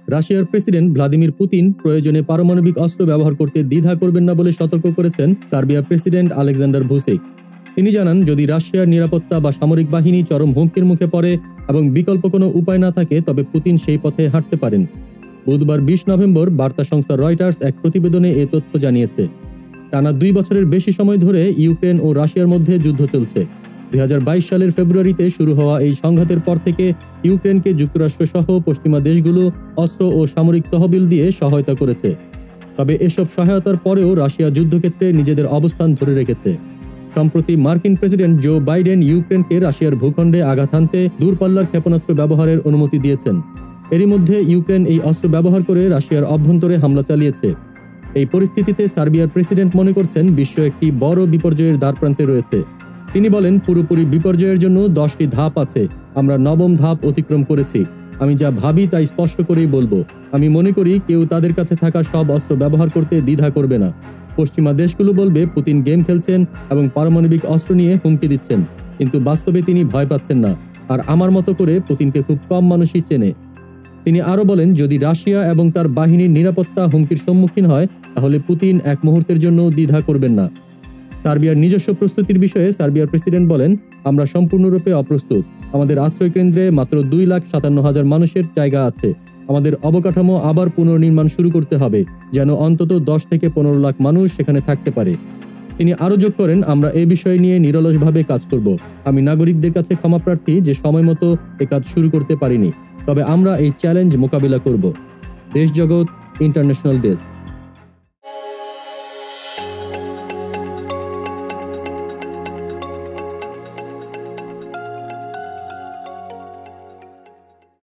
রাশিয়ার president Vladimir Putin প্রয়োজনে পারমাণবিক অস্ত্র ব্যবহার করতে দ্বিধা করবেন না বলে সতর্ক করেছেন সার্বিয়ার প্রেসিডেন্ট আলেকজান্ডার ভুসিক। তিনি জানান, যদি রাশিয়ার নিরাপত্তা বা সামরিক বাহিনী চরম হুমকির মুখে পড়ে এবং বিকল্প কোনো উপায় না থাকে, তবে পুতিন সেই পথে হাঁটতে পারেন। বুধবার 20 নভেম্বর বার্তা সংস্থা রয়টার্স এক প্রতিবেদনে এ তথ্য জানিয়েছে। টানা 2 বছরের বেশি সময় ধরে ইউক্রেন ও রাশিয়ার মধ্যে যুদ্ধ চলছে। 2022 সালের ফেব্রুয়ারিতে শুরু হওয়া এই সংঘাতের পর থেকে ইউক্রেনকে যুক্তরাষ্ট্র সহ পশ্চিমা দেশগুলো অস্ত্র ও সামরিক তহবিল দিয়ে সহায়তা করেছে। তবে এসব সহায়তার পরেও রাশিয়া যুদ্ধক্ষেত্রে নিজেদের অবস্থান ধরে রেখেছে। সম্প্রতি মার্কিন প্রেসিডেন্ট জো বাইডেন ইউক্রেনকে রাশিয়ার ভূখণ্ডে আঘাত হানতে দূরপাল্লার ক্ষেপণাস্ত্র ব্যবহারের অনুমতি দিয়েছেন। এরই মধ্যে ইউক্রেন এই অস্ত্র ব্যবহার করে রাশিয়ার অভ্যন্তরে হামলা চালিয়েছে। এই পরিস্থিতিতে সার্বিয়ার প্রেসিডেন্ট মনে করছেন বিশ্ব একটি বড় বিপর্যয়ের দ্বারপ্রান্তে রয়েছে। তিনি বলেন, পুরোপুরি বিপর্যয়ের জন্য 10টি ধাপ আছে। আমরা 9ম ধাপ অতিক্রম করেছি। আমি যা ভাবি তাই স্পষ্ট করেই বলবো। আমি মনে করি কেউ তাদের কাছে থাকা সব অস্ত্র ব্যবহার করতে দ্বিধা করবে না। পশ্চিমা দেশগুলো বলবে পুতিন গেম খেলছেন এবং পারমাণবিক অস্ত্র নিয়ে হুমকি দিচ্ছেন, কিন্তু বাস্তবে তিনি ভয় পাচ্ছেন না। আর আমার মতো করে পুতিনকে খুব কম মানুষই চেনে। তিনি আরও বলেন, যদি রাশিয়া এবং তার বাহিনীর নিরাপত্তা হুমকির সম্মুখীন হয়, তাহলে পুতিন এক মুহূর্তের জন্য দ্বিধা করবেন না। সার্বিয়ার নিজস্ব প্রস্তুতির বিষয়ে সার্বিয়ার প্রেসিডেন্ট বলেন, আমরা সম্পূর্ণরূপে অপ্রস্তুত। আমাদের আশ্রয়কেন্দ্রে মাত্র 2,57,000 মানুষের জায়গা আছে। আমাদের অবকাঠামো আবার পুনর্নির্মাণ শুরু করতে হবে, যেন অন্তত 10 থেকে 15 লাখ মানুষ সেখানে থাকতে পারে। তিনি আরও যোগ করেন, আমরা এই বিষয় নিয়ে নিরলসভাবে কাজ করব। আমি নাগরিকদের কাছে ক্ষমাপ্রার্থী যে সময় মতো এ কাজ শুরু করতে পারিনি, তবে আমরা এই চ্যালেঞ্জ মোকাবিলা করব। দেশ জগৎ, ইন্টারন্যাশনাল ডেস্ক।